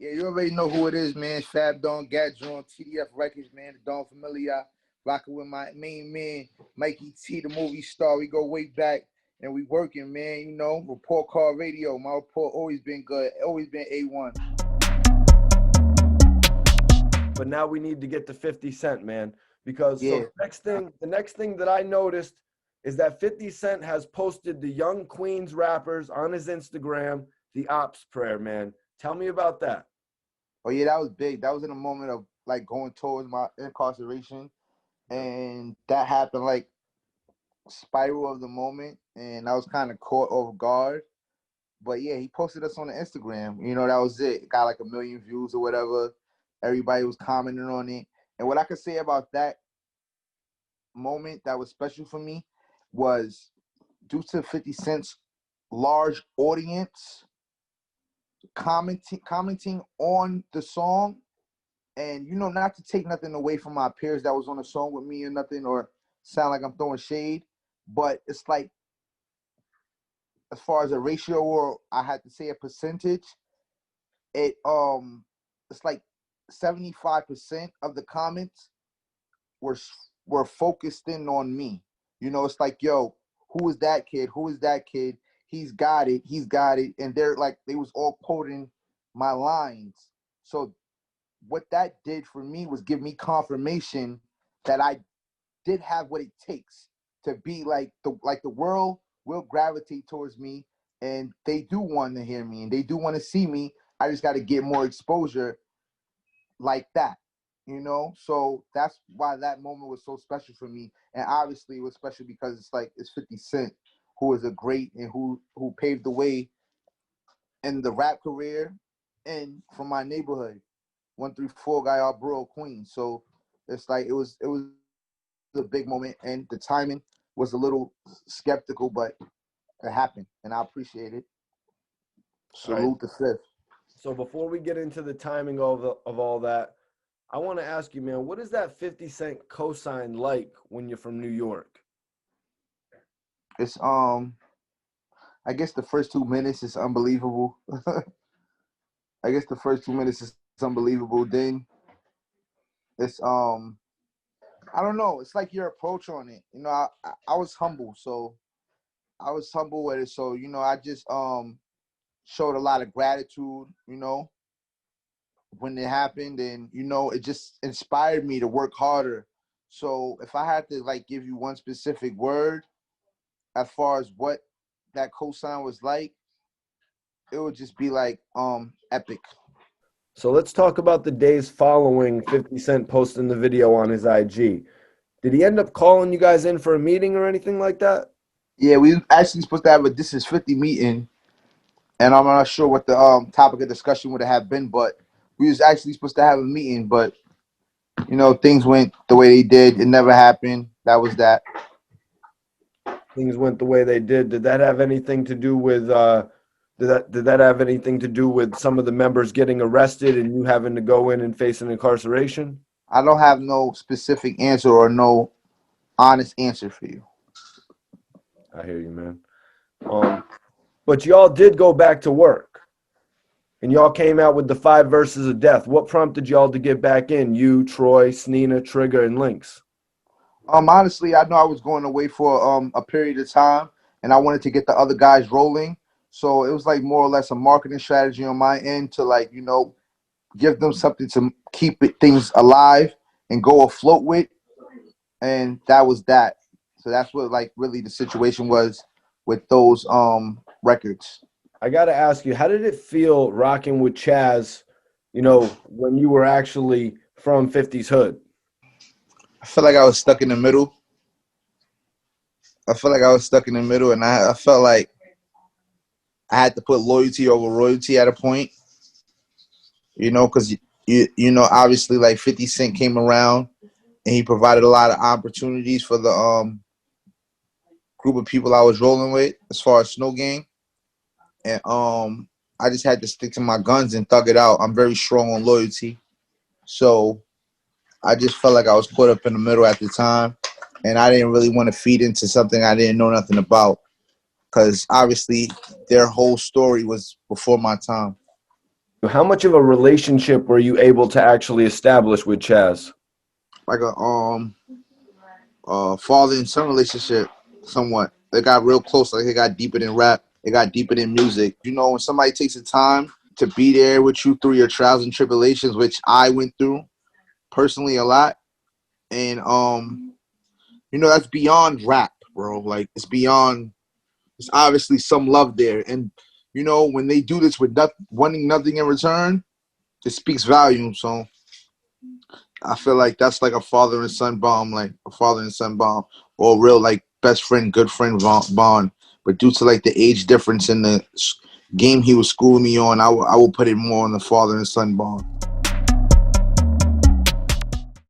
Yeah, you already know who it is, man. Fabdon, Gadron, TDF Records, man. The Don Familia, rocking with my main man, Mikey T, the movie star. We go way back, and we working, man. You know, report card radio. My report always been good, always been A1. But now we need to get to 50 Cent, man. Because Yeah. the next thing that I noticed is that 50 Cent has posted the Young Queens rappers on his Instagram, the Ops Prayer, man. Tell me about that. Oh yeah, that was big. That was in a moment of like going towards my incarceration, and that happened like spiral of the moment, and I was kind of caught off guard. But yeah, he posted us on the Instagram. You know, that was it. It got like 1 million views or whatever. Everybody was commenting on it. And what I could say about that moment that was special for me was due to 50 Cent's large audience commenting on the song. And, you know, not to take nothing away from my peers that was on the song with me or nothing, or sound like I'm throwing shade, but it's like, as far as a ratio, or I had to say a percentage, it's like 75% of the comments were focused in on me. You know, it's like, yo, who is that kid? Who is that kid? He's got it. He's got it. And they're like, they was all quoting my lines. So what that did for me was give me confirmation that I did have what it takes to be like the world will gravitate towards me, and they do want to hear me and they do want to see me. I just got to get more exposure like that, you know? So that's why that moment was so special for me. And obviously it was special because it's like, it's 50 Cent, who is a great and who paved the way in the rap career and from my neighborhood, 134 Guy Borough, Queens. So it's like, it was a big moment, and the timing was a little skeptical, but it happened, and I appreciate it. Salute the fifth. So before we get into the timing of all that, I want to ask you, man, what is that 50 Cent cosign like when you're from New York? It's I guess the first 2 minutes is unbelievable. I guess the first 2 minutes is unbelievable. Then it's I don't know. It's like your approach on it. You know, I was humble, so I was humble with it. So, you know, I just showed a lot of gratitude, you know, when it happened, and, you know, it just inspired me to work harder. So if I had to like give you one specific word as far as what that cosign was like, it would just be like epic. So let's talk about the days following 50 Cent posting the video on his IG. Did he end up calling you guys in for a meeting or anything like that? Yeah, we actually supposed to have a Thisis50 meeting, and I'm not sure what the topic of discussion would have been, but we was actually supposed to have a meeting, but you know, things went the way they did. It never happened. That was that. Things went the way they did. Did that have anything to do with did that have anything to do with some of the members getting arrested and you having to go in and face an incarceration? I don't have no specific answer or no honest answer for you. I hear you, man. But y'all did go back to work, and y'all came out with the 5 verses of death. What prompted y'all to get back in? You, Troy, Snina, Trigger, and Lynx. Honestly, I know I was going away for a period of time, and I wanted to get the other guys rolling. So it was like more or less a marketing strategy on my end to, like, you know, give them something to keep things alive and go afloat with, and that was that. So that's what like really the situation was with those records. I got to ask you, how did it feel rocking with Chaz, you know, when you were actually from 50's hood? I felt like I was stuck in the middle. I felt like I was stuck in the middle, and I felt like I had to put loyalty over royalty at a point, you know, because you know, obviously, like 50 Cent came around and he provided a lot of opportunities for the group of people I was rolling with as far as Snow Gang, and I just had to stick to my guns and thug it out. I'm very strong on loyalty, so I just felt like I was caught up in the middle at the time, and I didn't really want to feed into something I didn't know nothing about, because obviously their whole story was before my time. How much of a relationship were you able to actually establish with Chaz? Like a father and son relationship, somewhat. They got real close. Like they got deeper than rap. They got deeper than music. You know, when somebody takes the time to be there with you through your trials and tribulations, which I went through personally a lot, and you know, that's beyond rap, bro. Like it's beyond. There's obviously some love there, and you know, when they do this with wanting nothing in return, it speaks volumes. So I feel like that's like a father and son bond, like a father and son bond, or real like best friend, good friend bond. But due to like the age difference in the game he was schooling me on, I will put it more on the father and son bond.